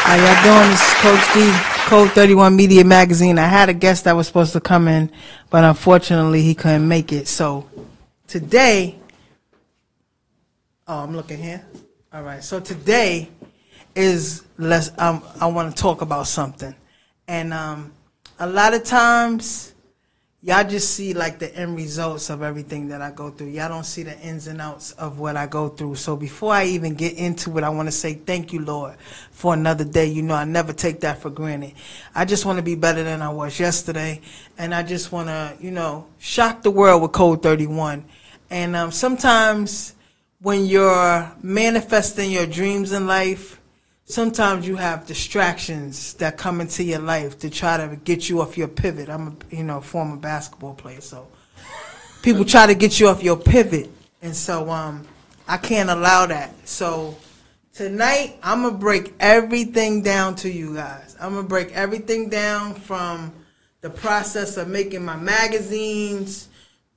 How y'all doing? This is Coach D, Code 31 Media Magazine. I had a guest that was supposed to come in, but unfortunately he couldn't make it. So today, I'm looking here. All right. So today is I want to talk about something, and a lot of times y'all just see like the end results of everything that I go through. Y'all don't see the ins and outs of what I go through. So before I even get into it, I want to say thank you, Lord, for another day. You know, I never take that for granted. I just want to be better than I was yesterday. And I just want to, you know, shock the world with Code 31. And sometimes when you're manifesting your dreams in life, sometimes you have distractions that come into your life to try to get you off your pivot. I'm a former basketball player, so people try to get you off your pivot, and so I can't allow that. So tonight I'm gonna break everything down to you guys. I'm gonna break everything down from the process of making my magazines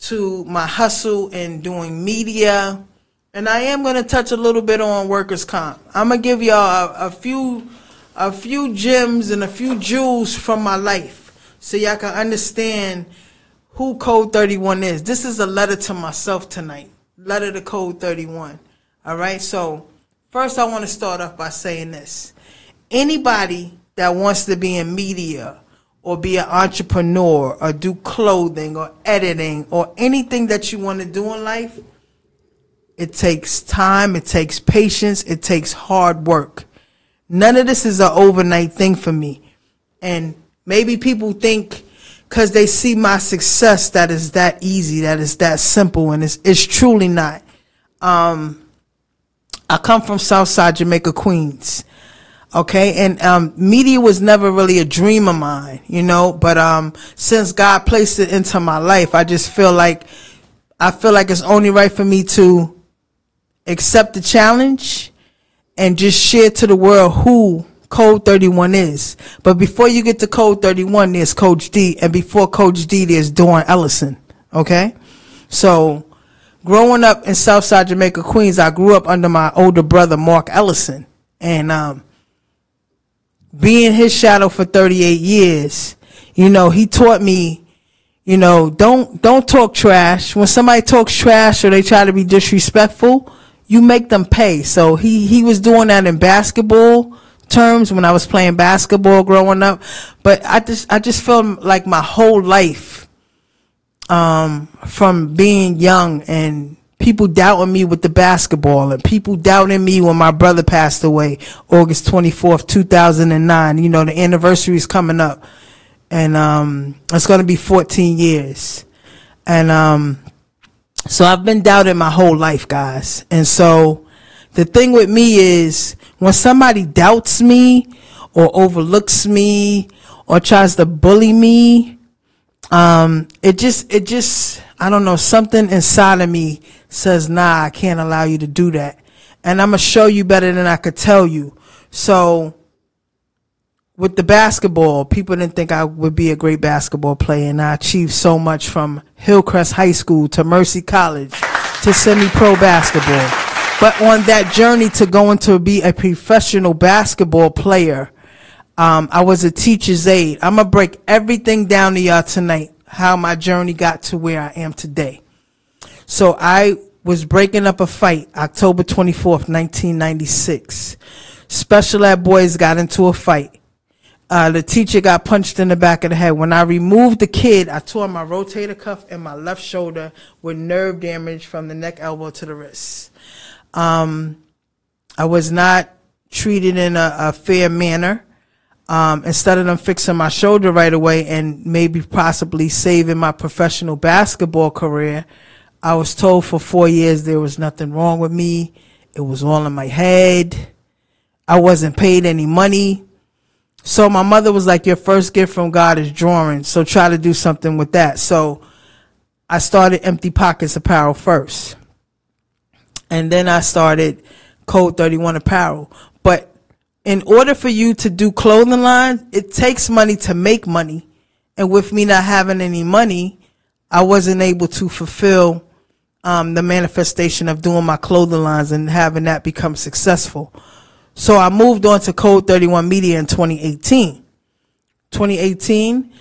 to my hustle and doing media. And I am going to touch a little bit on workers' comp. I'm going to give y'all a few gems and a few jewels from my life so y'all can understand who Code 31 is. This is a letter to myself tonight. Letter to Code 31. All right? So first I want to start off by saying this. Anybody that wants to be in media or be an entrepreneur or do clothing or editing or anything that you want to do in life, it takes time, it takes patience, it takes hard work. None of this is an overnight thing for me. And maybe people think because they see my success that is that easy, that is that simple, and it's truly not. I come from Southside Jamaica, Queens. Okay, and media was never really a dream of mine, you know, but since God placed it into my life, I feel like it's only right for me to accept the challenge and just share to the world who Code 31 is. But before you get to Code 31, there's Coach D, and before Coach D, there's Dawn Ellison. Okay? So, growing up in Southside Jamaica, Queens, I grew up under my older brother, Mark Ellison. And being his shadow for 38 years, you know, he taught me, you know, don't talk trash. When somebody talks trash or they try to be disrespectful, you make them pay. So he was doing that in basketball terms when I was playing basketball growing up. But I just felt like my whole life, from being young and people doubting me with the basketball and people doubting me when my brother passed away, August 24th, 2009. You know, the anniversary is coming up. And it's going to be 14 years. And so I've been doubted my whole life, guys. And so the thing with me is when somebody doubts me or overlooks me or tries to bully me, it just I don't know, something inside of me says, nah, I can't allow you to do that. And I'm going to show you better than I could tell you. So with the basketball, people didn't think I would be a great basketball player, and I achieved so much from Hillcrest High School to Mercy College to semi-pro basketball. But on that journey to going to be a professional basketball player, I was a teacher's aide. I'm going to break everything down to y'all tonight, how my journey got to where I am today. So I was breaking up a fight October 24th, 1996. Special ed boys got into a fight. The teacher got punched in the back of the head. When I removed the kid, I tore my rotator cuff in my left shoulder with nerve damage from the neck, elbow to the wrist. I was not treated in a fair manner. Instead of them fixing my shoulder right away and maybe possibly saving my professional basketball career, I was told for 4 years there was nothing wrong with me. It was all in my head. I wasn't paid any money. So my mother was like, your first gift from God is drawing, so try to do something with that. So I started Empty Pockets Apparel first. And then I started Code 31 Apparel. But in order for you to do clothing lines, it takes money to make money. And with me not having any money, I wasn't able to fulfill the manifestation of doing my clothing lines and having that become successful. So I moved on to Code 31 Media in 2018. 2018,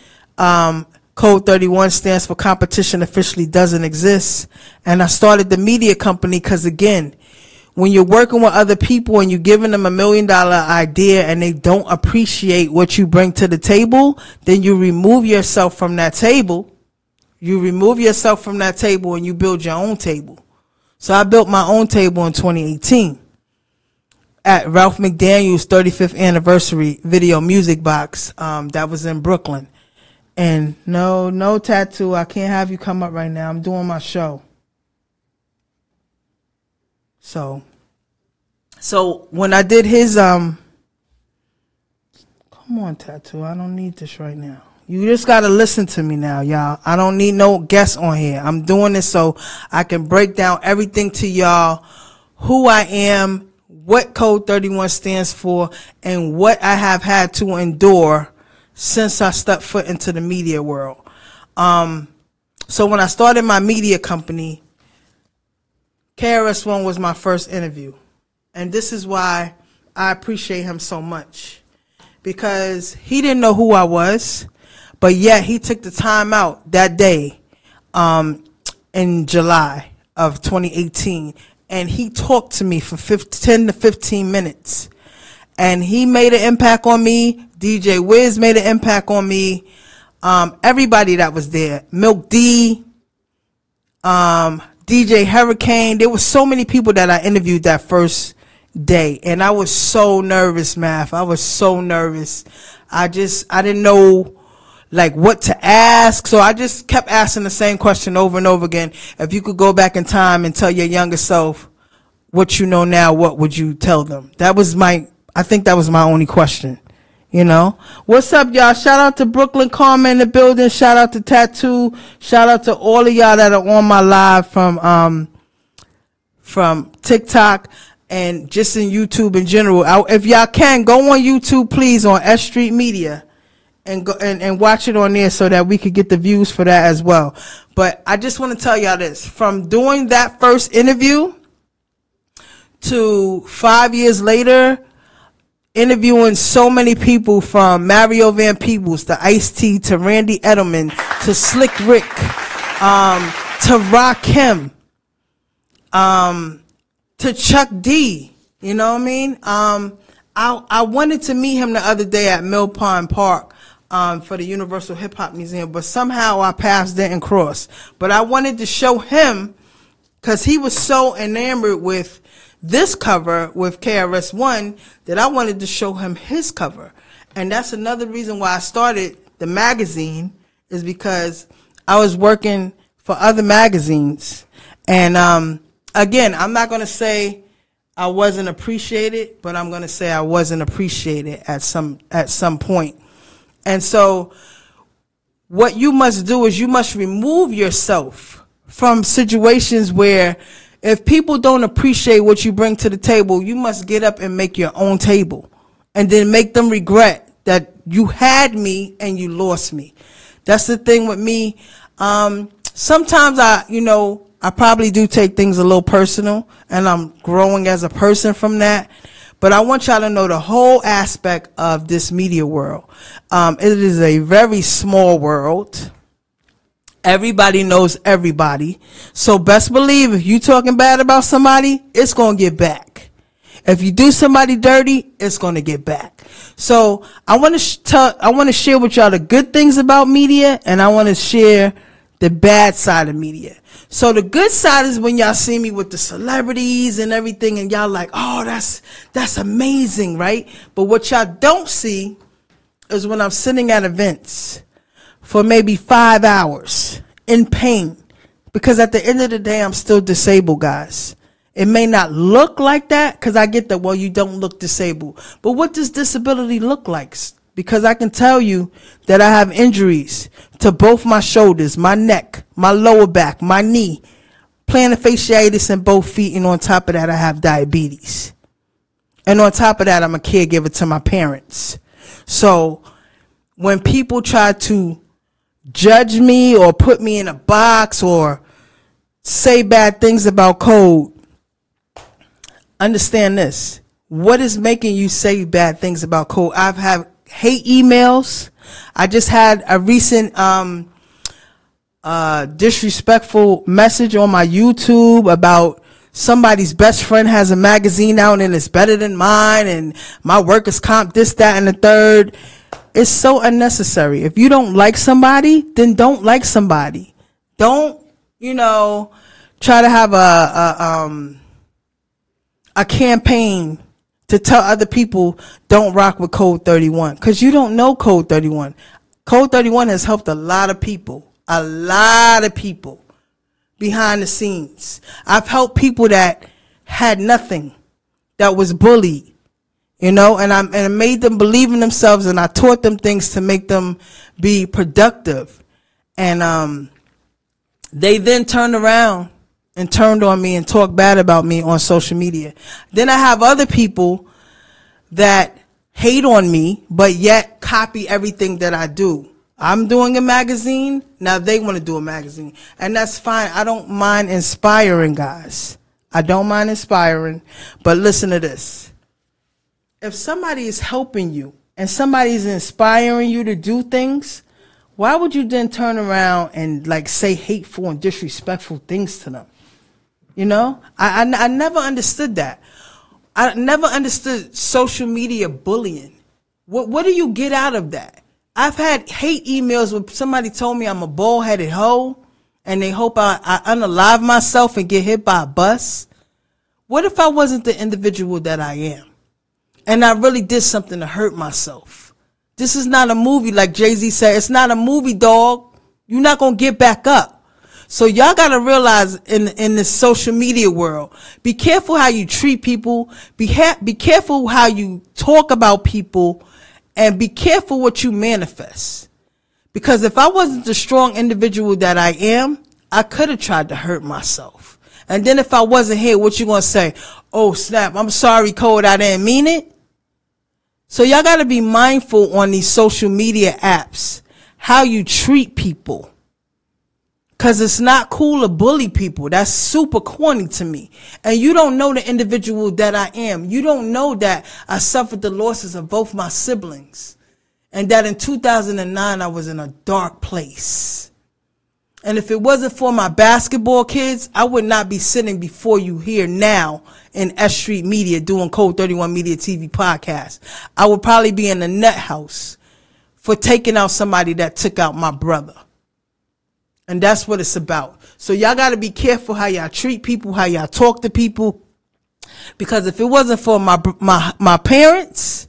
Code 31 stands for Competition Officially Doesn't Exist. And I started the media company because, again, when you're working with other people and you're giving them $1 million idea and they don't appreciate what you bring to the table, then you remove yourself from that table. You remove yourself from that table and you build your own table. So I built my own table in 2018 at Ralph McDaniel's 35th anniversary video music box. That was in Brooklyn. And no tattoo. I can't have you come up right now. I'm doing my show. So when I did his come on, tattoo. I don't need this right now. You just got to listen to me now, y'all. I don't need no guests on here. I'm doing this so I can break down everything to y'all, who I am, what Code 31 stands for, and what I have had to endure since I stepped foot into the media world. So when I started my media company, KRS-One was my first interview. And this is why I appreciate him so much. Because he didn't know who I was, but yet he took the time out that day in July of 2018. And he talked to me for 10 to 15 minutes. And he made an impact on me. DJ Wiz made an impact on me. Everybody that was there. Milk D, DJ Hurricane. There were so many people that I interviewed that first day. And I was so nervous, Math. I was so nervous. I didn't know like what to ask. So I just kept asking the same question over and over again. If you could go back in time and tell your younger self what you know now, what would you tell them? I think that was my only question. You know, what's up, y'all? Shout out to Brooklyn Karma in the building. Shout out to Tattoo. Shout out to all of y'all that are on my live from TikTok and just in YouTube in general. If y'all can, go on YouTube, please, on S.STREET Media and go and watch it on there so that we could get the views for that as well. But I just want to tell y'all this. From doing that first interview to 5 years later, interviewing so many people from Mario Van Peebles to Ice-T to Randy Edelman to Slick Rick to Rakim to Chuck D. You know what I mean? I wanted to meet him the other day at Mill Pond Park for the Universal Hip Hop Museum, but somehow our paths didn't cross. But I wanted to show him because he was so enamored with this cover with KRS-One that I wanted to show him his cover. And that's another reason why I started the magazine, is because I was working for other magazines. And again, I'm not going to say I wasn't appreciated, but I'm going to say I wasn't appreciated at some point. And so what you must do is you must remove yourself from situations where if people don't appreciate what you bring to the table, you must get up and make your own table and then make them regret that you had me and you lost me. That's the thing with me. Sometimes I probably do take things a little personal, and I'm growing as a person from that. But I want y'all to know the whole aspect of this media world. It is a very small world. Everybody knows everybody. So best believe if you talking bad about somebody, it's going to get back. If you do somebody dirty, it's going to get back. So I want to share with y'all the good things about media, and I want to share the bad side of media. So the good side is when y'all see me with the celebrities and everything, and y'all like, oh, that's amazing, right? But what y'all don't see is when I'm sitting at events for maybe 5 hours in pain, because at the end of the day, I'm still disabled, guys. It may not look like that, because I get that, well, you don't look disabled. But what does disability look like? Because I can tell you that I have injuries to both my shoulders, my neck, my lower back, my knee, plantar fasciitis in both feet, and on top of that, I have diabetes. And on top of that, I'm a caregiver to my parents. So when people try to judge me or put me in a box or say bad things about Code, understand this. What is making you say bad things about Code? I've had hate emails. I just had a recent disrespectful message on my YouTube about somebody's best friend has a magazine out and it's better than mine, and my workers comp this, that, and the third. It's so unnecessary. If you don't like somebody, then don't like somebody. Don't, try to have a campaign to tell other people don't rock with Code 31, because you don't know Code 31. Code 31 has helped a lot of people behind the scenes. I've helped people that had nothing, that was bullied, and I made them believe in themselves, and I taught them things to make them be productive. And they then turned around and turned on me and talked bad about me on social media. Then I have other people that hate on me, but yet copy everything that I do. I'm doing a magazine, now they want to do a magazine. And that's fine. I don't mind inspiring, guys. I don't mind inspiring. But listen to this. If somebody is helping you and somebody is inspiring you to do things, why would you then turn around and say hateful and disrespectful things to them? I never understood that. I never understood social media bullying. What do you get out of that? I've had hate emails where somebody told me I'm a bald-headed hoe and they hope I unalive myself and get hit by a bus. What if I wasn't the individual that I am and I really did something to hurt myself? This is not a movie, like Jay-Z said. It's not a movie, dog. You're not going to get back up. So y'all got to realize in this social media world, be careful how you treat people. Be careful how you talk about people. And be careful what you manifest. Because if I wasn't the strong individual that I am, I could have tried to hurt myself. And then if I wasn't here, what you going to say? Oh, snap, I'm sorry, Code, I didn't mean it. So y'all got to be mindful on these social media apps, how you treat people. Because it's not cool to bully people. That's super corny to me. And you don't know the individual that I am. You don't know that I suffered the losses of both my siblings. And that in 2009, I was in a dark place. And if it wasn't for my basketball kids, I would not be sitting before you here now in S.STREET Media doing Code 31 Media TV podcast. I would probably be in the nut house for taking out somebody that took out my brother. And that's what it's about. So y'all got to be careful how y'all treat people, how y'all talk to people. Because if it wasn't for my parents,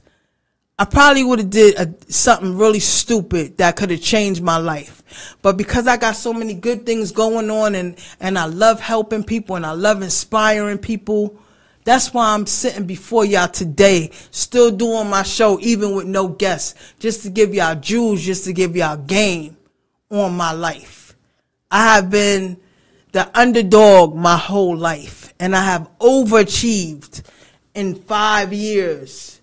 I probably would have did something really stupid that could have changed my life. But because I got so many good things going on and I love helping people and I love inspiring people, that's why I'm sitting before y'all today, still doing my show, even with no guests, just to give y'all jewels, just to give y'all game on my life. I have been the underdog my whole life, and I have overachieved in 5 years.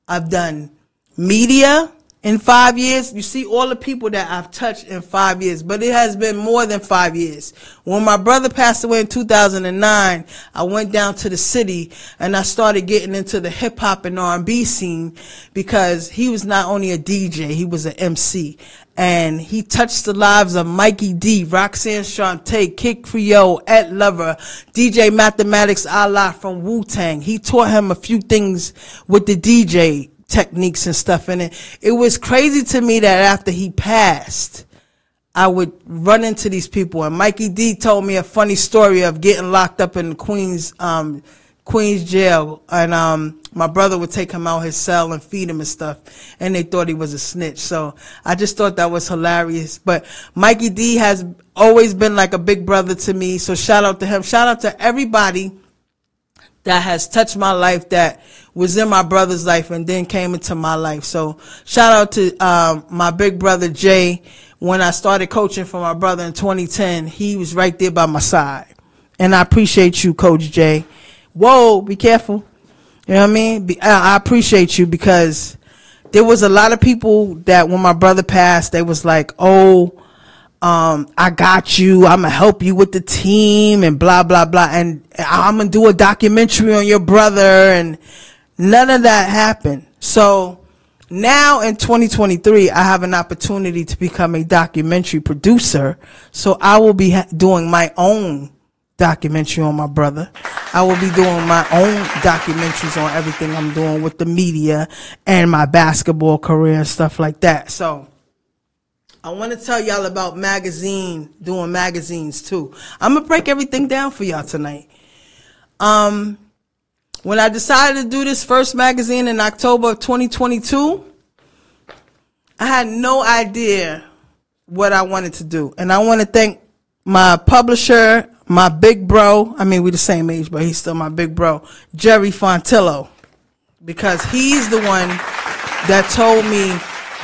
I've done media in 5 years. You see all the people that I've touched in 5 years, but it has been more than 5 years. When my brother passed away in 2009, I went down to the city and I started getting into the hip hop and R&B scene, because he was not only a DJ, he was an MC. And he touched the lives of Mikey D, Roxanne Shante, Kid Creole, Ed Lover, DJ Mathematics Allah from Wu-Tang. He taught him a few things with the DJ techniques and stuff in it. It was crazy to me that after he passed, I would run into these people. And Mikey D told me a funny story of getting locked up in Queens jail, and my brother would take him out his cell and feed him and stuff, and they thought he was a snitch. So I just thought that was hilarious. But Mikey D has always been like a big brother to me, so shout out to him. Shout out to everybody that has touched my life, that was in my brother's life and then came into my life. So shout out to my big brother Jay. When I started coaching for my brother in 2010, he was right there by my side, and I appreciate you, Coach Jay. Whoa, be careful. You know what I mean? I appreciate you, because there was a lot of people that when my brother passed, they was like, oh, I got you. I'm going to help you with the team and blah, blah, blah. And I'm going to do a documentary on your brother. And None of that happened. So now in 2023, I have an opportunity to become a documentary producer. So I will be doing my own documentary on my brother. I will be doing my own documentaries on everything I'm doing with the media and my basketball career and stuff like that. So I want to tell y'all about doing magazines too. I'm going to break everything down for y'all tonight. When I decided to do this first magazine in October of 2022, I had no idea what I wanted to do. And I want to thank my publisher, my big bro. I mean, we're the same age, but he's still my big bro, Jerry Fontillo, because he's the one that told me,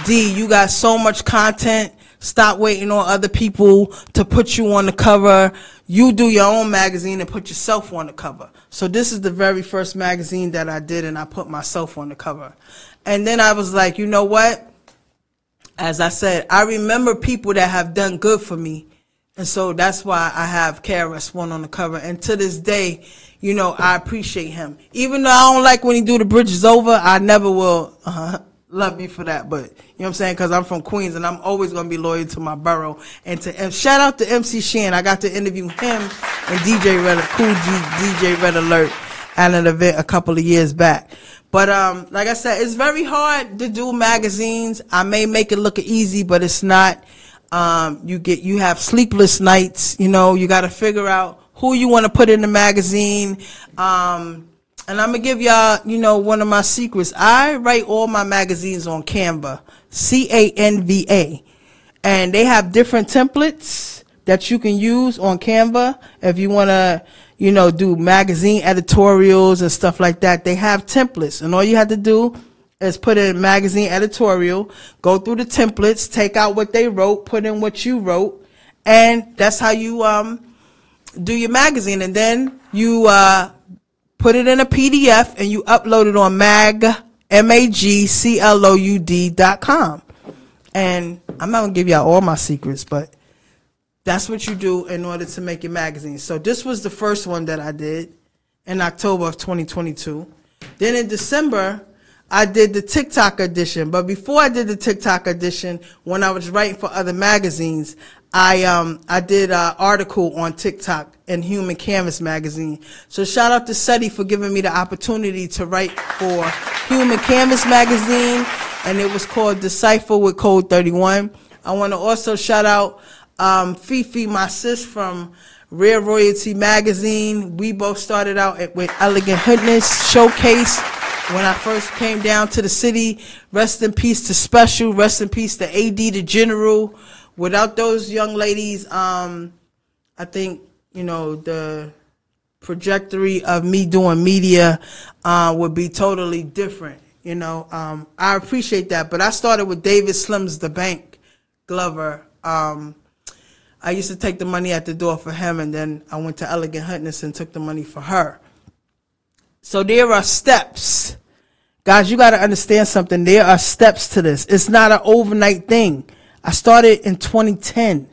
D, you got so much content. Stop waiting on other people to put you on the cover. You do your own magazine and put yourself on the cover. So this is the very first magazine that I did, and I put myself on the cover. And then I was like, you know what? As I said, I remember people that have done good for me. And so that's why I have KRS-One on the cover. And to this day, you know, I appreciate him. Even though I don't like when he do the bridges over, I never will love me for that. But, you know what I'm saying? Because I'm from Queens, and I'm always going to be loyal to my borough. And shout out to MC Shan. I got to interview him and DJ Red, Cool G, DJ Red Alert at an event a couple of years back. But like I said, it's very hard to do magazines. I may make it look easy, but it's not. You have sleepless nights. You know, you got to figure out who you want to put in the magazine. And I'm going to give y'all, you know, one of my secrets. I write all my magazines on Canva, Canva. And they have different templates that you can use on Canva if you want to, you know, do magazine editorials and stuff like that. They have templates, and all you have to do is put in magazine editorial, go through the templates, take out what they wrote, put in what you wrote, and that's how you do your magazine. And then you put it in a PDF and you upload it on magcloud.com. And I'm not gonna give y'all all my secrets, but that's what you do in order to make your magazine. So this was the first one that I did in October of 2022. Then in December, I did the TikTok edition. But before I did the TikTok edition, when I was writing for other magazines, I did an article on TikTok in Human Canvas magazine. So shout out to S.STREET for giving me the opportunity to write for Human Canvas magazine, and it was called Decipher with Code 31. I want to also shout out Fifi, my sis from Rare Royalty magazine. We both started out with Elegant Hoodness Showcase when I first came down to the city. Rest in peace to Special. Rest in peace to AD the General. Without those young ladies, I think, you know, the trajectory of me doing media would be totally different. You know, I appreciate that. But I started with David Slim's The Bank Glover. I used to take the money at the door for him, and then I went to Elegant Hoodness and took the money for her. So there are steps. Guys, you got to understand something. There are steps to this. It's not an overnight thing. I started in 2010.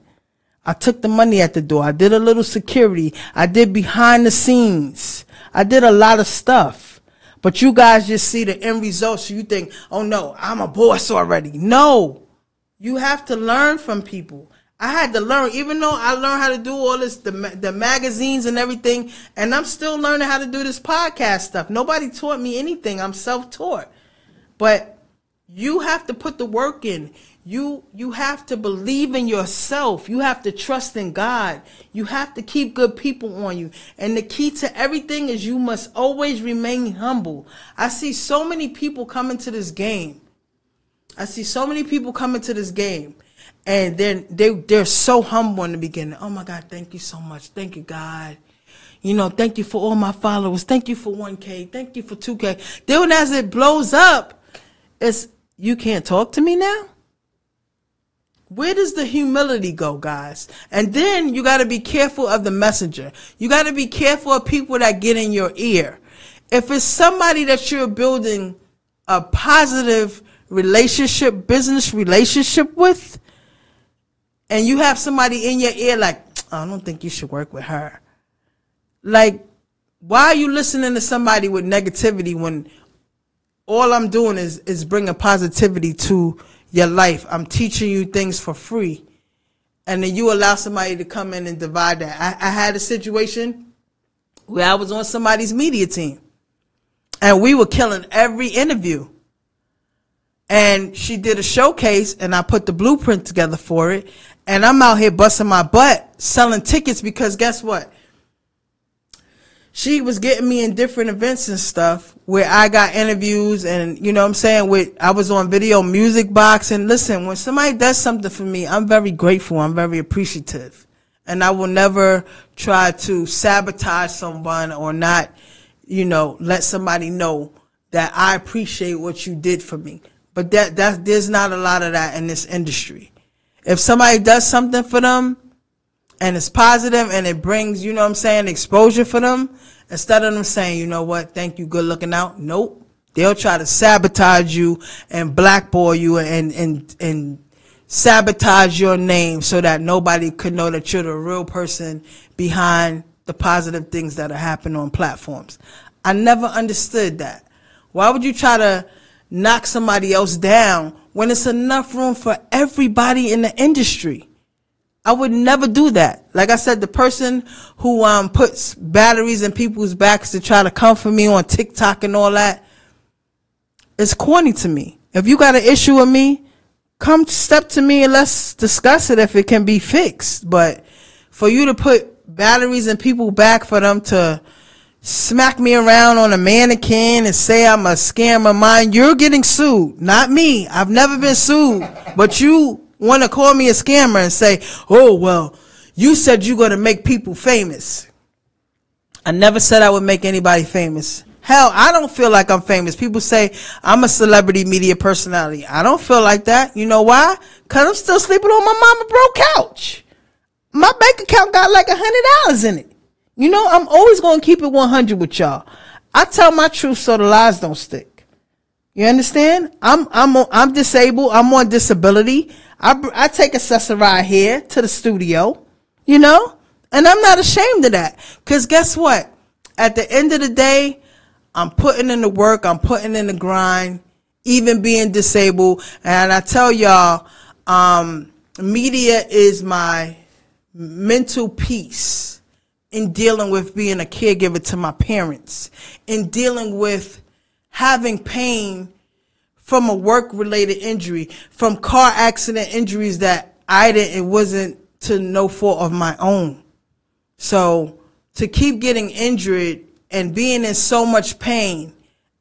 I took the money at the door. I did a little security. I did behind the scenes. I did a lot of stuff. But you guys just see the end result, so you think, oh no, I'm a boss already. No. You have to learn from people. I had to learn, even though I learned how to do all this, the magazines and everything, and I'm still learning how to do this podcast stuff. Nobody taught me anything. I'm self-taught. But you have to put the work in. You have to believe in yourself. You have to trust in God. You have to keep good people on you. And the key to everything is you must always remain humble. I see so many people come into this game. And then they're so humble in the beginning. Oh my God, thank you so much. Thank you, God. You know, thank you for all my followers. Thank you for 1K. Thank you for 2K. Then as it blows up, it's, you can't talk to me now? Where does the humility go, guys? And then you got to be careful of the messenger. You got to be careful of people that get in your ear. If it's somebody that you're building a positive relationship, business relationship with, and you have somebody in your ear like, I don't think you should work with her. Like, why are you listening to somebody with negativity when all I'm doing is bringing positivity to your life. I'm teaching you things for free. And then you allow somebody to come in and divide that. I had a situation where I was on somebody's media team. And we were killing every interview. And she did a showcase, and I put the blueprint together for it. And I'm out here busting my butt selling tickets because guess what? She was getting me in different events and stuff where I got interviews and, you know what I'm saying, I was on Video Music Box. And listen, when somebody does something for me, I'm very grateful. I'm very appreciative. And I will never try to sabotage someone or not, you know, let somebody know that I appreciate what you did for me. But there's not a lot of that in this industry. If somebody does something for them and it's positive and it brings, you know what I'm saying, exposure for them, instead of them saying, you know what, thank you, good looking out, nope. They'll try to sabotage you and blackball you and sabotage your name so that nobody could know that you're the real person behind the positive things that are happening on platforms. I never understood that. Why would you try to knock somebody else down when it's enough room for everybody in the industry? I would never do that. Like I said, the person who puts batteries in people's backs to try to come for me on TikTok and all that, it's corny to me. If you got an issue with me, come step to me and let's discuss it if it can be fixed. But for you to put batteries in people's back for them to smack me around on a mannequin and say I'm a scammer, mine, you're getting sued, not me. I've never been sued, but you want to call me a scammer and say, oh, well, you said you're going to make people famous. I never said I would make anybody famous. Hell, I don't feel like I'm famous. People say I'm a celebrity media personality. I don't feel like that. You know why? Because I'm still sleeping on my mama broke couch. My bank account got like $100 in it. You know, I'm always going to keep it 100 with y'all. I tell my truth so the lies don't stick. You understand? I'm disabled. I'm on disability. I take a ride here to the studio, you know, and I'm not ashamed of that. Because guess what? At the end of the day, I'm putting in the work. I'm putting in the grind, even being disabled. And I tell y'all, media is my mental peace in dealing with being a caregiver to my parents, in dealing with having pain from a work-related injury, from car accident injuries that it wasn't to no fault of my own. So to keep getting injured and being in so much pain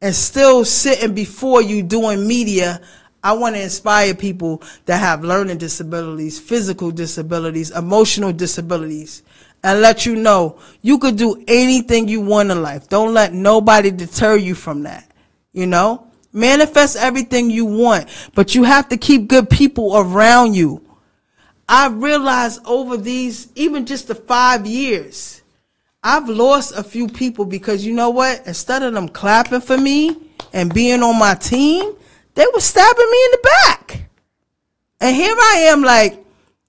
and still sitting before you doing media, I want to inspire people that have learning disabilities, physical disabilities, emotional disabilities, and let you know you could do anything you want in life. Don't let nobody deter you from that, you know? Manifest everything you want, but you have to keep good people around you. I realized over these, even just the 5 years, I've lost a few people because you know what? Instead of them clapping for me and being on my team, they were stabbing me in the back. And here I am like,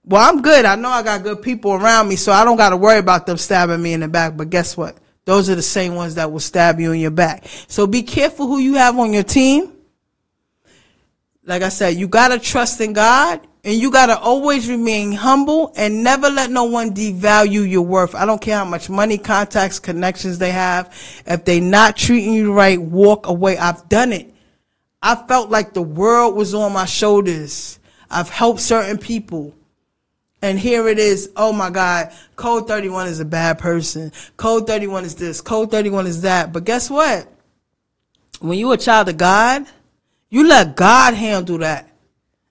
well, I'm good. I know I got good people around me, so I don't got to worry about them stabbing me in the back. But guess what? Those are the same ones that will stab you in your back. So be careful who you have on your team. Like I said, you got to trust in God, and you got to always remain humble and never let no one devalue your worth. I don't care how much money, contacts, connections they have. If they not treating you right, walk away. I've done it. I felt like the world was on my shoulders. I've helped certain people. And here it is, oh my God, Code 31 is a bad person. Code 31 is this, Code 31 is that. But guess what? When you're a child of God, you let God handle that.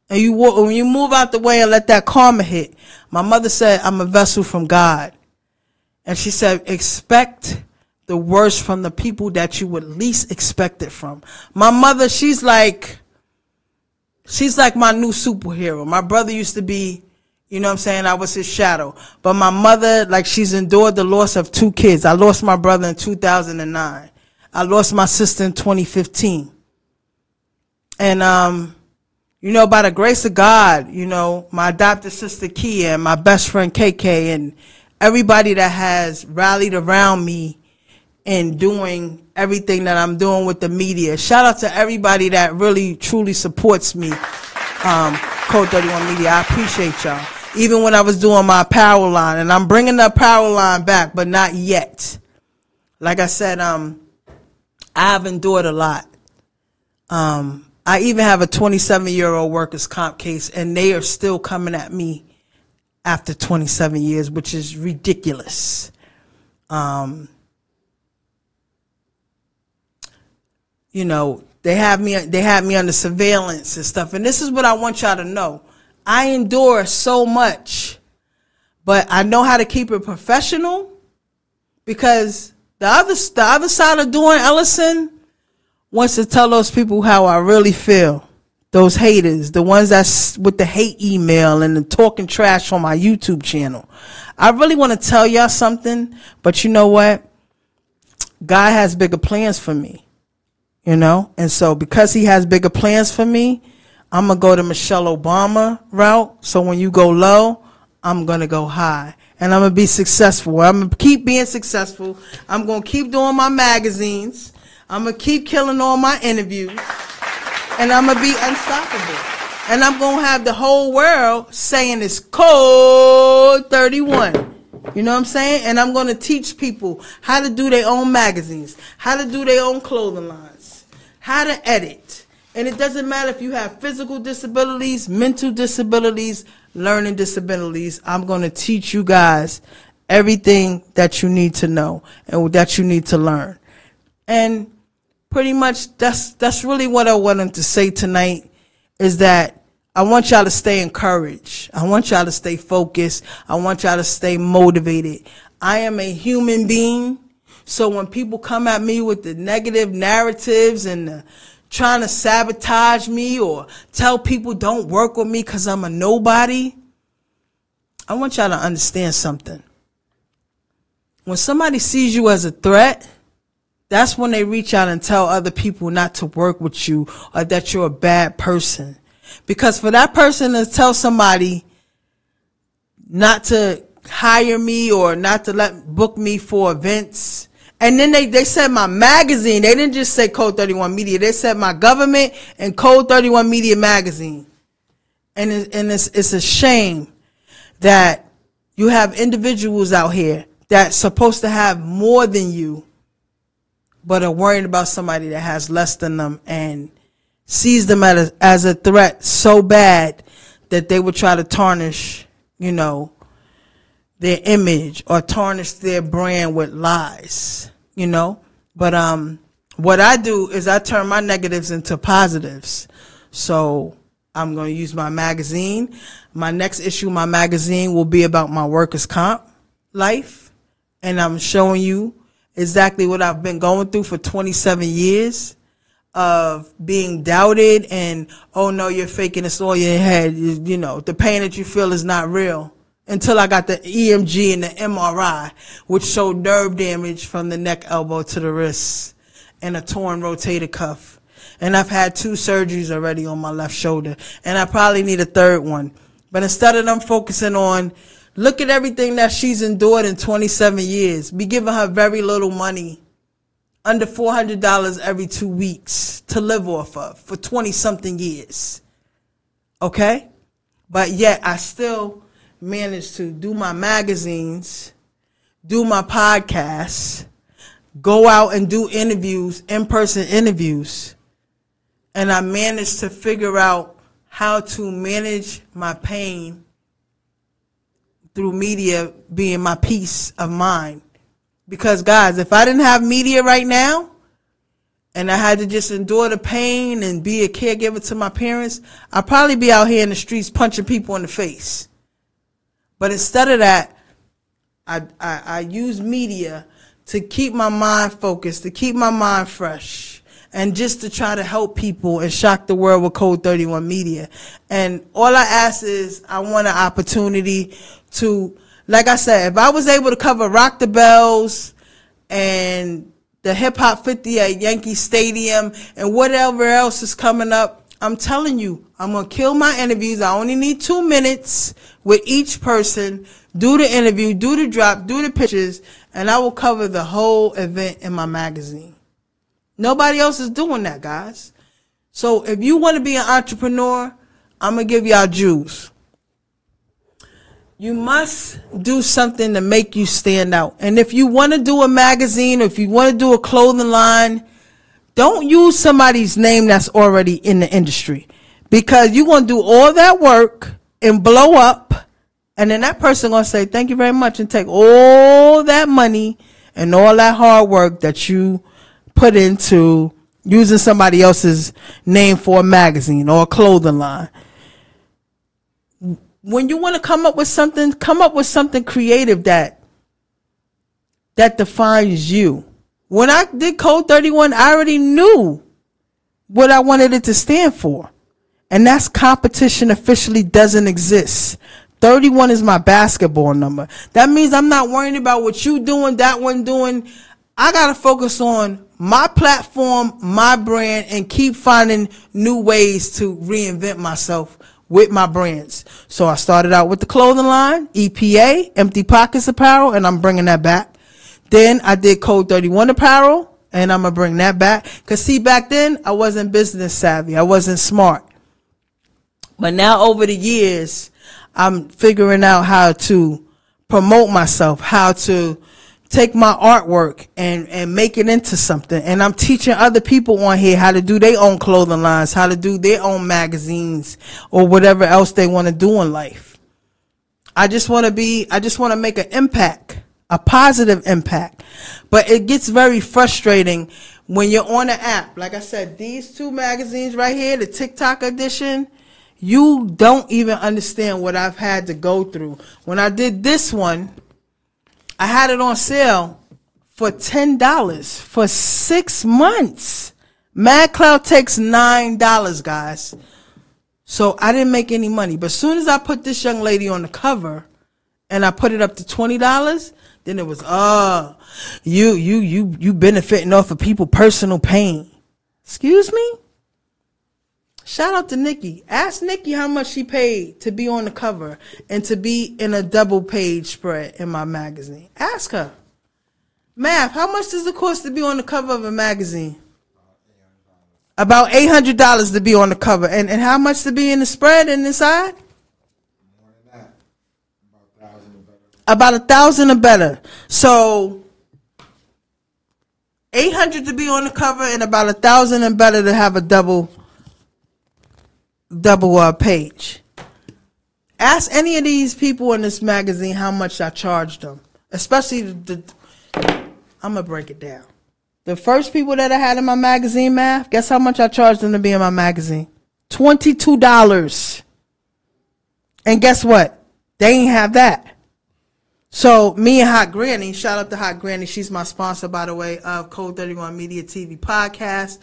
And when you move out the way and let that karma hit. My mother said, I'm a vessel from God. And she said, expect the worst from the people that you would least expect it from. My mother, she's like my new superhero. My brother used to be, you know what I'm saying, I was his shadow. But my mother, like, she's endured the loss of 2 kids. I lost my brother in 2009. I lost my sister in 2015. And, you know, by the grace of God, you know, my adopted sister Kia and my best friend KK and everybody that has rallied around me in doing everything that I'm doing with the media. Shout out to everybody that really, truly supports me. Code 31 Media, I appreciate y'all. Even when I was doing my apparel line, and I'm bringing the apparel line back, but not yet. Like I said, I have endured a lot. I even have a 27-year-old workers' comp case, and they are still coming at me after 27 years, which is ridiculous. You know, they have me under surveillance and stuff. And this is what I want y'all to know. I endure so much, but I know how to keep it professional, because the other side of doing Ellison wants to tell those people how I really feel. Those haters, the ones that's with the hate email and the talking trash on my YouTube channel. I really want to tell y'all something, but you know what? God has bigger plans for me. You know, and so because he has bigger plans for me, I'm going to go the Michelle Obama route. So when you go low, I'm going to go high. And I'm going to be successful. I'm going to keep being successful. I'm going to keep doing my magazines. I'm going to keep killing all my interviews. And I'm going to be unstoppable. And I'm going to have the whole world saying it's Code 31. You know what I'm saying? And I'm going to teach people how to do their own magazines, how to do their own clothing lines, how to edit. And it doesn't matter if you have physical disabilities, mental disabilities, learning disabilities. I'm going to teach you guys everything that you need to know and that you need to learn. And pretty much that's really what I wanted to say tonight, is that I want y'all to stay encouraged. I want y'all to stay focused. I want y'all to stay motivated. I am a human being. So when people come at me with the negative narratives and trying to sabotage me or tell people don't work with me because I'm a nobody, I want y'all to understand something. When somebody sees you as a threat, that's when they reach out and tell other people not to work with you or that you're a bad person. Because for that person to tell somebody not to hire me or not to book me for events, and then they said my magazine, they didn't just say Code 31 Media, they said my government and Code 31 Media magazine. And it's a shame that you have individuals out here that's supposed to have more than you, but are worried about somebody that has less than them and sees them as a threat so bad that they would try to tarnish, you know, their image or tarnish their brand with lies, you know. But what I do is I turn my negatives into positives. So I'm going to use my magazine. My next issue of my magazine will be about my workers' comp life. And I'm showing you exactly what I've been going through for 27 years. Of being doubted and, oh no, you're faking, it's all your head. You know, the pain that you feel is not real. Until I got the EMG and the MRI, which showed nerve damage from the neck, elbow to the wrist and a torn rotator cuff. And I've had 2 surgeries already on my left shoulder. And I probably need a 3rd one. But instead of them focusing on, look at everything that she's endured in 27 years, be giving her very little money. Under $400 every 2 weeks to live off of for 20-something years. Okay? But yet I still managed to do my magazines, do my podcasts, go out and do interviews, in-person interviews. And I managed to figure out how to manage my pain through media being my peace of mind. Because, guys, if I didn't have media right now and I had to just endure the pain and be a caregiver to my parents, I'd probably be out here in the streets punching people in the face. But instead of that, I use media to keep my mind focused, to keep my mind fresh, and just to try to help people and shock the world with Code 31 Media. And all I ask is I want an opportunity to, like I said, if I was able to cover Rock the Bells and the Hip Hop 50 at Yankee Stadium and whatever else is coming up, I'm telling you, I'm going to kill my interviews. I only need 2 minutes with each person. Do the interview, do the drop, do the pictures, and I will cover the whole event in my magazine. Nobody else is doing that, guys. So if you want to be an entrepreneur, I'm going to give y'all juice. You must do something to make you stand out. And if you want to do a magazine, or if you want to do a clothing line, don't use somebody's name that's already in the industry, because you're going to do all that work and blow up, and then that person going to say thank you very much and take all that money and all that hard work that you put into using somebody else's name for a magazine or a clothing line. When you want to come up with something creative that defines you. When I did Code 31, I already knew what I wanted it to stand for. And that's competition officially doesn't exist. 31 is my basketball number. That means I'm not worrying about what you doing, that one doing. I got to focus on my platform, my brand, and keep finding new ways to reinvent myself with my brands. So I started out with the clothing line, EPA, Empty Pockets Apparel, and I'm bringing that back. Then I did Code 31 Apparel, and I'm going to bring that back. Because, see, back then, I wasn't business savvy. I wasn't smart. But now, over the years, I'm figuring out how to promote myself, how to take my artwork and make it into something. And I'm teaching other people on here how to do their own clothing lines, how to do their own magazines, or whatever else they want to do in life. I just want to make an impact. A positive impact. But it gets very frustrating when you're on an app. Like I said, these 2 magazines right here, the TikTok edition, you don't even understand what I've had to go through. When I did this one, I had it on sale for $10 for 6 months. MadCloud takes $9, guys. So I didn't make any money. But as soon as I put this young lady on the cover and I put it up to $20, then it was, you benefiting off of people personal pain. Excuse me? Shout out to Nikki. Ask Nikki how much she paid to be on the cover and to be in a double page spread in my magazine. Ask her. Math, how much does it cost to be on the cover of a magazine? About $800 to be on the cover. And how much to be in the spread and inside? About 1,000 or better. So $800 to be on the cover and about 1,000 and better to have a double page. Ask any of these people in this magazine how much I charged them. Especially I'm gonna break it down. The first people that I had in my magazine, Math, guess how much I charged them to be in my magazine? $22. And guess what? They ain't have that. So me and Hot Granny, shout out to Hot Granny. She's my sponsor, by the way, of Code 31 Media TV podcast.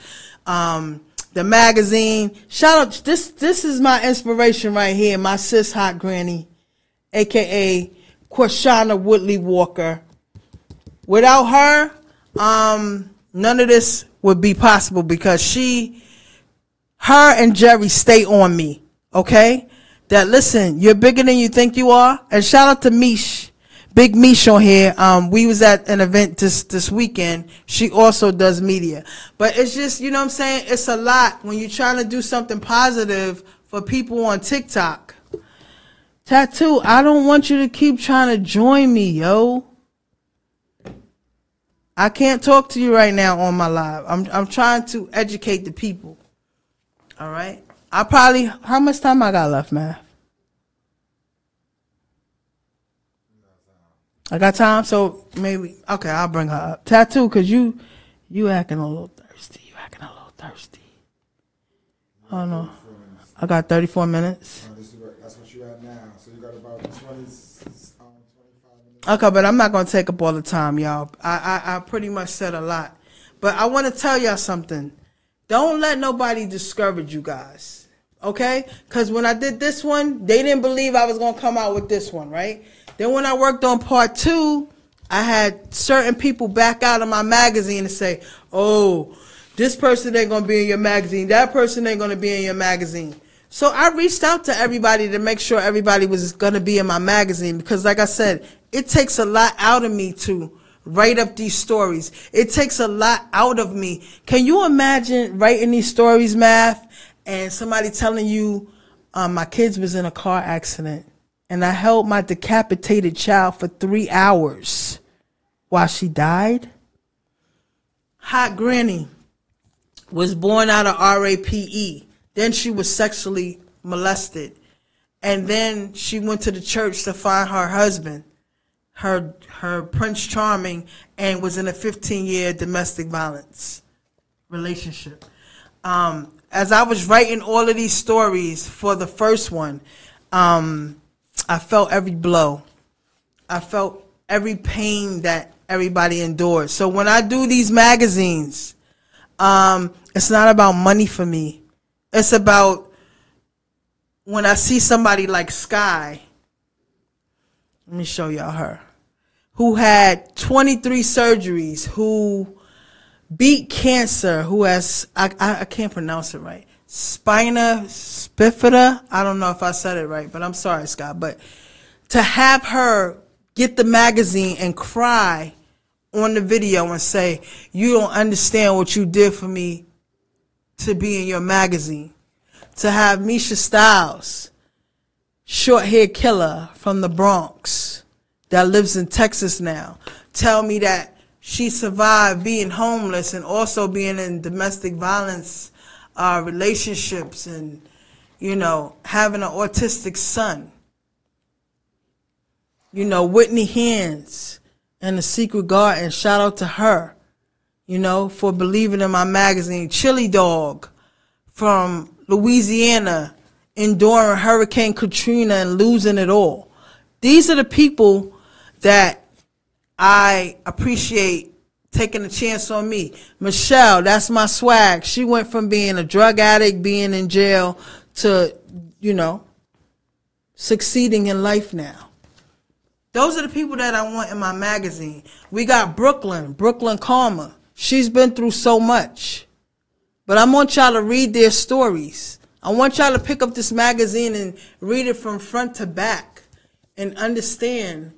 The magazine. Shout out. This is my inspiration right here. My sis, Hot Granny, a.k.a. Quashana Woodley Walker. Without her, none of this would be possible because her and Jerry stay on me. Okay? That, listen, you're bigger than you think you are. And shout out to Mish. Big Mish on here. We was at an event this weekend. She also does media. But it's just, you know what I'm saying? It's a lot when you're trying to do something positive for people on TikTok. Tattoo, I don't want you to keep trying to join me, yo. I can't talk to you right now on my live. I'm trying to educate the people. All right? How much time I got left, man? I got time, so maybe, okay, I'll bring her up. Tattoo, because you acting a little thirsty. Oh, no. I got 34 minutes. That's what you're at now. So you got about 25 minutes. Okay, but I'm not going to take up all the time, y'all. I pretty much said a lot. But I want to tell y'all something. Don't let nobody discourage you guys, okay? Because when I did this one, they didn't believe I was going to come out with this one, right? Then when I worked on part 2, I had certain people back out of my magazine and say, oh, This person ain't going to be in your magazine. That person ain't going to be in your magazine. So I reached out to everybody to make sure everybody was going to be in my magazine because, like I said, it takes a lot out of me to write up these stories. It takes a lot out of me. Can you imagine writing these stories, Math, and somebody telling you my kids was in a car accident and I held my decapitated child for 3 hours while she died? Hot Granny was born out of RAPE. Then she was sexually molested. And then she went to the church to find her husband, her Prince Charming, and was in a 15-year domestic violence relationship. As I was writing all of these stories for the first one, I felt every blow. I felt every pain that everybody endured. So when I do these magazines, it's not about money for me. It's about when I see somebody like Sky, let me show y'all her, who had 23 surgeries, who beat cancer, who has, I can't pronounce it right, spina bifida. I don't know if I said it right, but I'm sorry, Scott. But to have her get the magazine and cry on the video and say, you don't understand what you did for me to be in your magazine. To have Misha Styles, short-haired killer from the Bronx that lives in Texas now, tell me that she survived being homeless and also being in domestic violence relationships and, you know, having an autistic son. You know, Whitney Hands and The Secret Garden, shout out to her, you know, for believing in my magazine. Chili Dog from Louisiana, enduring Hurricane Katrina and losing it all. These are the people that I appreciate taking a chance on me. Michelle, that's my swag. She went from being a drug addict, being in jail, to, you know, succeeding in life now. Those are the people that I want in my magazine. We got Brooklyn Karma. She's been through so much. But I want y'all to read their stories. I want y'all to pick up this magazine and read it from front to back and understand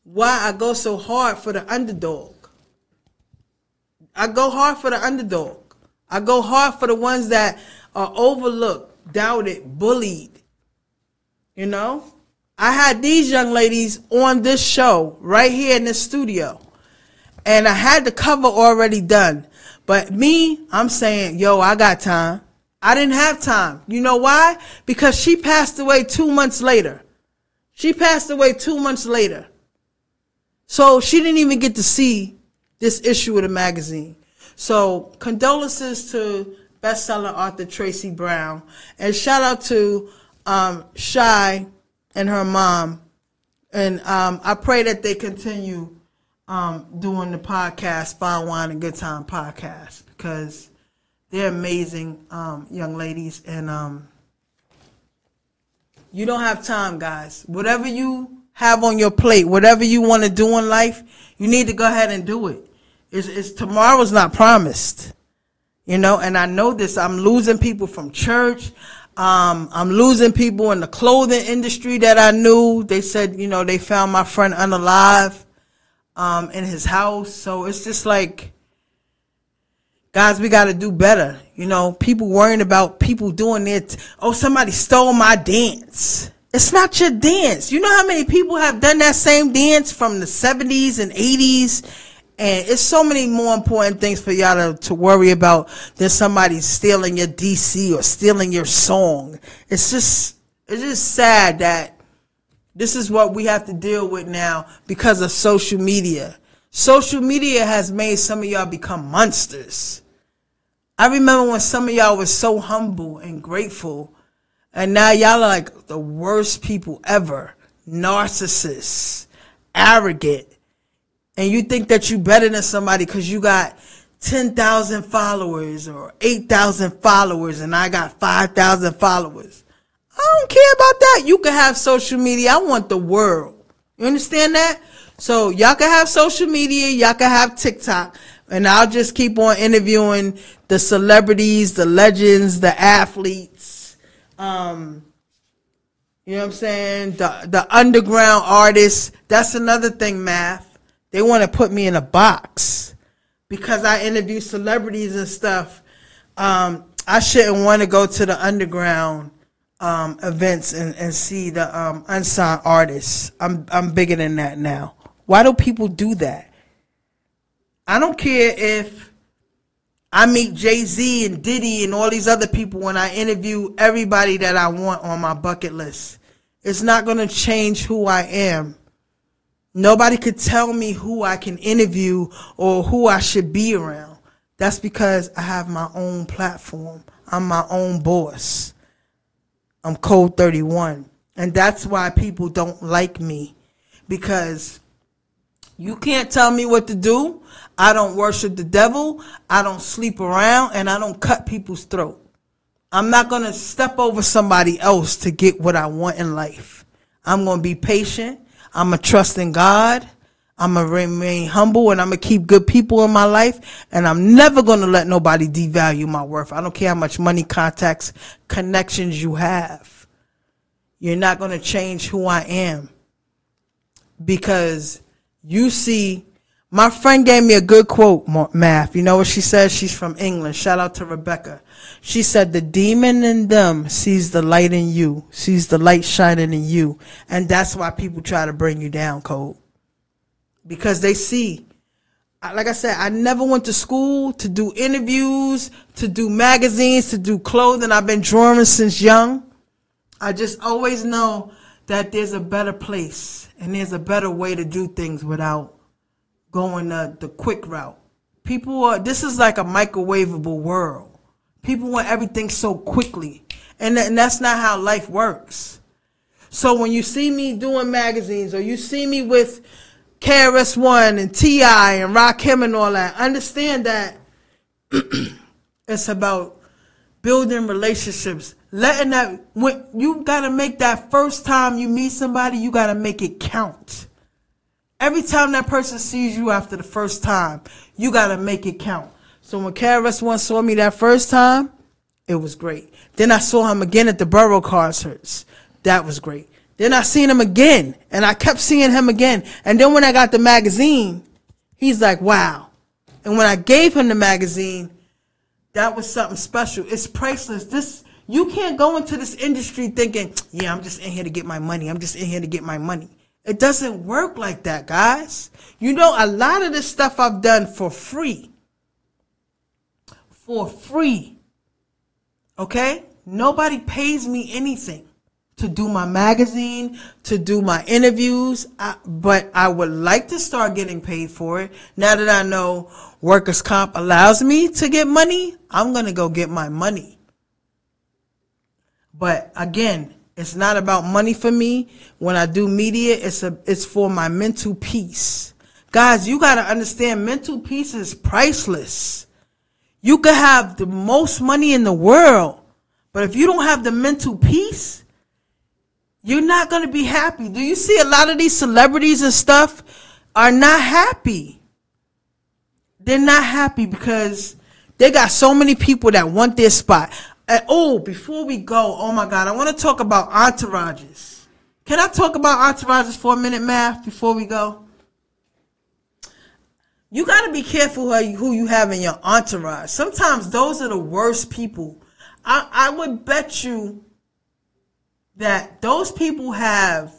why I go so hard for the underdog. I go hard for the underdog. I go hard for the ones that are overlooked, doubted, bullied. You know? I had these young ladies on this show right here in the studio. And I had the cover already done. But me, I'm saying, yo, I got time. I didn't have time. You know why? Because she passed away 2 months later. She passed away 2 months later. So she didn't even get to see this issue of the magazine. So condolences to bestseller author Tracy Brown. And shout out to Shy and her mom. And I pray that they continue doing the podcast, Fine Wine and Good Time podcast, because they're amazing young ladies. And you don't have time, guys. Whatever you have on your plate, whatever you want to do in life, you need to go ahead and do it. It's tomorrow's not promised, you know. And I know this. I'm losing people from church. I'm losing people in the clothing industry that I knew. They said, you know, they found my friend unalive in his house. So it's just like, guys, we got to do better. You know, people worrying about people doing it. Oh, somebody stole my dance. It's not your dance. You know how many people have done that same dance from the 70s and 80s? And it's so many more important things for y'all to worry about than somebody stealing your DC or stealing your song. It's just sad that this is what we have to deal with now because of social media. Social media has made some of y'all become monsters. I remember when some of y'all was so humble and grateful, and now y'all are like the worst people ever. Narcissists, arrogant. And you think that you better than somebody because you got 10,000 followers or 8,000 followers and I got 5,000 followers. I don't care about that. You can have social media. I want the world. You understand that? So y'all can have social media. Y'all can have TikTok. And I'll just keep on interviewing the celebrities, the legends, the athletes. You know what I'm saying? The underground artists. That's another thing, Math. They want to put me in a box because I interview celebrities and stuff. I shouldn't want to go to the underground events and see the unsigned artists. I'm bigger than that now. Why do people do that? I don't care if I meet Jay-Z and Diddy and all these other people when I interview everybody that I want on my bucket list. It's not going to change who I am. Nobody could tell me who I can interview or who I should be around. That's because I have my own platform. I'm my own boss. I'm Code 31. And that's why people don't like me. Because you can't tell me what to do. I don't worship the devil. I don't sleep around. And I don't cut people's throat. I'm not going to step over somebody else to get what I want in life. I'm going to be patient. I'm going to trust in God. I'm going to remain humble, and I'm going to keep good people in my life. And I'm never going to let nobody devalue my worth. I don't care how much money, contacts, connections you have. You're not going to change who I am. Because you see, my friend gave me a good quote, Math. You know what she said? She's from England. Shout out to Rebecca. She said, the demon in them sees the light in you, sees the light shining in you. And that's why people try to bring you down, Code. Because they see, like I said, I never went to school to do interviews, to do magazines, to do clothing. I've been drawing since young. I just always know that there's a better place and there's a better way to do things without going the quick route. This is like a microwavable world. People want everything so quickly. And that's not how life works. So when you see me doing magazines or you see me with KRS-One and T.I. and Rakim and all that, understand that it's about building relationships. You got to make that first time you meet somebody, you got to make it count. Every time that person sees you after the first time, you got to make it count. So when KRS-One saw me that first time, it was great. Then I saw him again at the Borough concerts. That was great. Then I seen him again, and I kept seeing him again. And then when I got the magazine, he's like, wow. And when I gave him the magazine, that was something special. It's priceless. You can't go into this industry thinking, yeah, I'm just in here to get my money. I'm just in here to get my money. It doesn't work like that, guys. You know, a lot of this stuff I've done for free. For free. Okay? Nobody pays me anything to do my magazine, to do my interviews, but I would like to start getting paid for it. Now that I know workers' comp allows me to get money, I'm going to go get my money. But again, it's not about money for me. When I do media, it's for my mental peace. Guys, you got to understand, mental peace is priceless. You could have the most money in the world, but if you don't have the mental peace, you're not going to be happy. Do you see a lot of these celebrities and stuff are not happy? They're not happy because they got so many people that want their spot. And, before we go, oh my God, I want to talk about entourages. Can I talk about entourages for a minute, Math, before we go? You got to be careful who you have in your entourage. Sometimes those are the worst people. I would bet you that those people have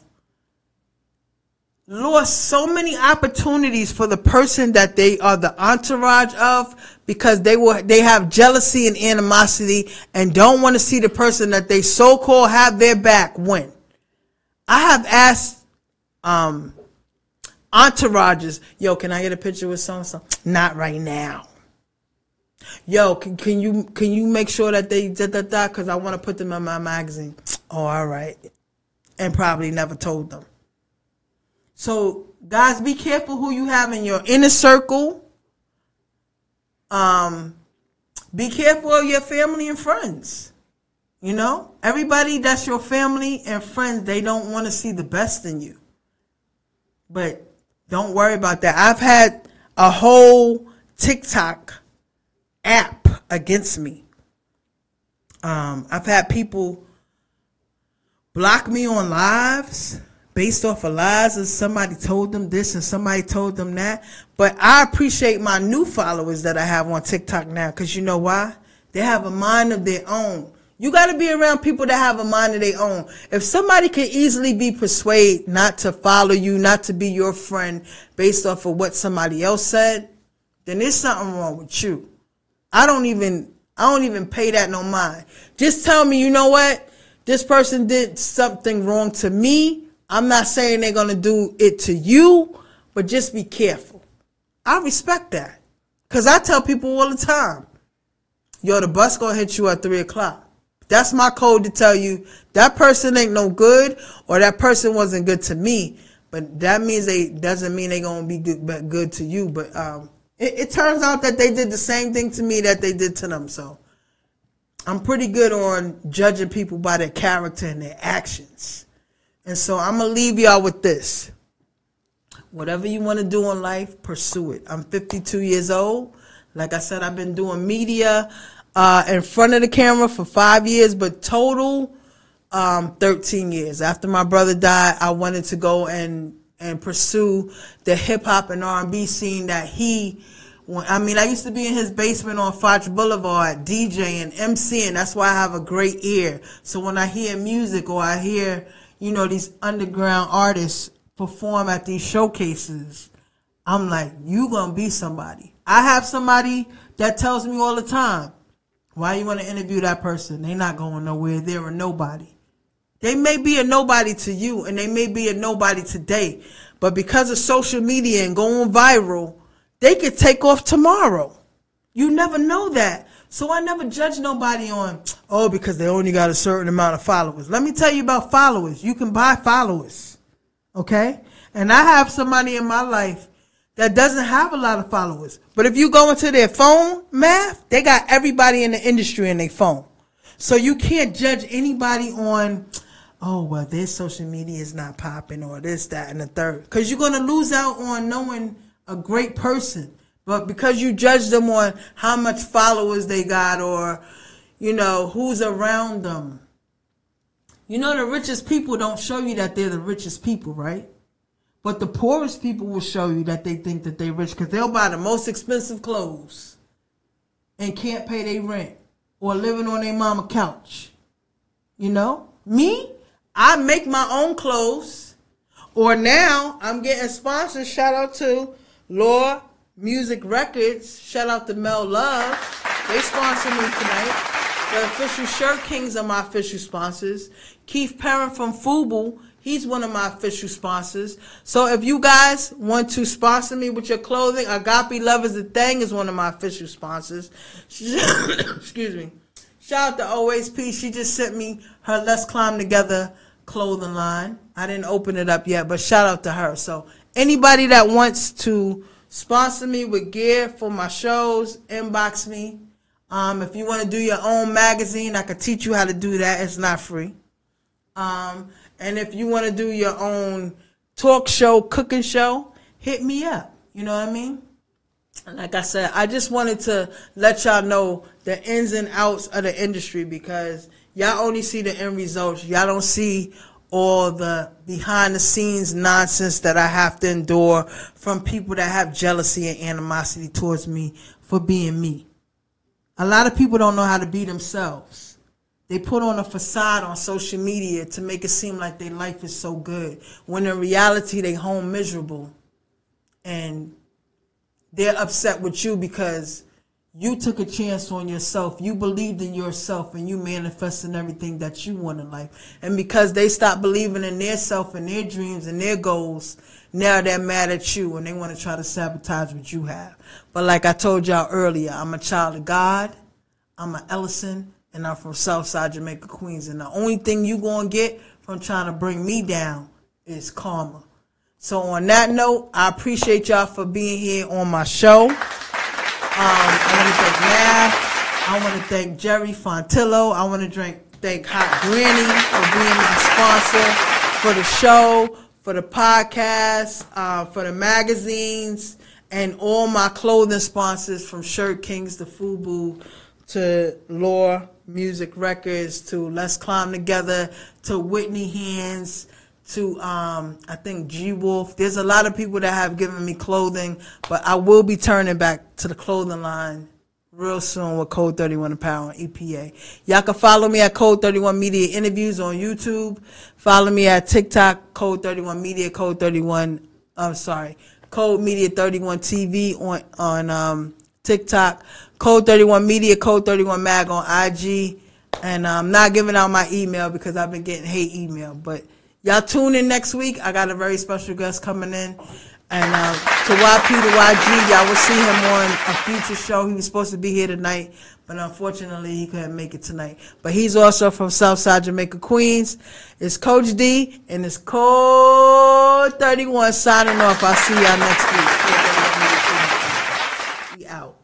lost so many opportunities for the person that they are the entourage of because they have jealousy and animosity and don't want to see the person that they so-called have their back win. I have asked entourages, yo, can I get a picture with so-and-so? Not right now. Yo, can you make sure that they da because I want to put them in my magazine. Oh, all right. And probably never told them. So, guys, be careful who you have in your inner circle. Be careful of your family and friends. You know, everybody that's your family and friends, they don't want to see the best in you. But don't worry about that. I've had a whole TikTok app against me. I've had people block me on lives based off of lies, and somebody told them this and somebody told them that. But I appreciate my new followers that I have on TikTok now, because you know why? They have a mind of their own. You got to be around people that have a mind of their own. If somebody can easily be persuaded not to follow you, not to be your friend based off of what somebody else said, then there's something wrong with you. I don't even pay that no mind. Just tell me, you know what? This person did something wrong to me. I'm not saying they're going to do it to you, but just be careful. I respect that. Because I tell people all the time, yo, the bus going to hit you at 3 o'clock. That's my code to tell you that person ain't no good, or that person wasn't good to me. But that means doesn't mean they're going to be good to you. But it turns out that they did the same thing to me that they did to them. So I'm pretty good on judging people by their character and their actions. And so I'm going to leave y'all with this. Whatever you want to do in life, pursue it. I'm 52 years old. Like I said, I've been doing media in front of the camera for 5 years, but total 13 years. After my brother died, I wanted to go and pursue the hip-hop and R&B scene that I used to be in his basement on Foch Boulevard, DJ and MC, and that's why I have a great ear. So when I hear music, or I hear, these underground artists perform at these showcases, I'm like, you gonna be somebody. I have somebody that tells me all the time, why you want to interview that person? They not going nowhere. They're a nobody. They may be a nobody to you, and they may be a nobody today, but because of social media and going viral, they could take off tomorrow. You never know that. So I never judge nobody on, because they only got a certain amount of followers. Let me tell you about followers. You can buy followers, okay? And I have somebody in my life that doesn't have a lot of followers. But if you go into their phone math, they got everybody in the industry in their phone. So you can't judge anybody on, their social media is not popping, or this, that, and the third. Because you're going to lose out on knowing a great person. But because you judge them on how much followers they got, or, who's around them. The richest people don't show you that they're the richest people, right? But the poorest people will show you that they think that they're rich, because they'll buy the most expensive clothes and can't pay their rent, or living on their mama couch. Me, I make my own clothes, or now I'm getting sponsors. Shout out to Law Music Records. Shout out to Mel Love. They sponsor me tonight. The official Shirt Kings are my official sponsors. Keith Perrin from Fubu, he's one of my official sponsors. So if you guys want to sponsor me with your clothing, Agape Love is the Thing is one of my official sponsors. Excuse me. Shout out to OSP. She just sent me her Let's Climb Together clothing line. I didn't open it up yet, but shout out to her. So anybody that wants to sponsor me with gear for my shows, inbox me. If you want to do your own magazine, I can teach you how to do that. It's not free. And if you want to do your own talk show, cooking show, hit me up. You know what I mean? Like I said, I just wanted to let y'all know the ins and outs of the industry, because y'all only see the end results. Y'all don't see all the behind the scenes nonsense that I have to endure from people that have jealousy and animosity towards me for being me. A lot of people don't know how to be themselves. They put on a facade on social media to make it seem like their life is so good, when in reality they home miserable, and they're upset with you because you took a chance on yourself. You believed in yourself, and you manifested everything that you want in life. And because they stopped believing in their self and their dreams and their goals, now they're mad at you, and they want to try to sabotage what you have. But like I told y'all earlier, I'm a child of God. I'm an Ellison, and I'm from Southside Jamaica, Queens. And the only thing you going to get from trying to bring me down is karma. So on that note, I appreciate y'all for being here on my show. I want to thank Math. I want to thank Jerry Fontillo. I want to thank Hot Granny for being my sponsor for the show, for the podcast, for the magazines, And all my clothing sponsors, from Shirt Kings to FUBU to Lore Music Records to Let's Climb Together to Whitney Hands to I think G Wolf. There's a lot of people that have given me clothing, but I will be turning back to the clothing line real soon with Code 31 Apparel and EPA. Y'all can follow me at Code 31 Media Interviews on YouTube. Follow me at TikTok, Code 31 Media, Code Media 31 TV on TikTok, Code 31 Media, Code 31 Mag on IG. And I'm not giving out my email because I've been getting hate email. But y'all tune in next week. I got a very special guest coming in. And to YP to YG, y'all will see him on a future show. He was supposed to be here tonight, but unfortunately he couldn't make it tonight. But he's also from Southside Jamaica, Queens. It's Coach D, and it's Code 31 signing off. I'll see y'all next week. We out.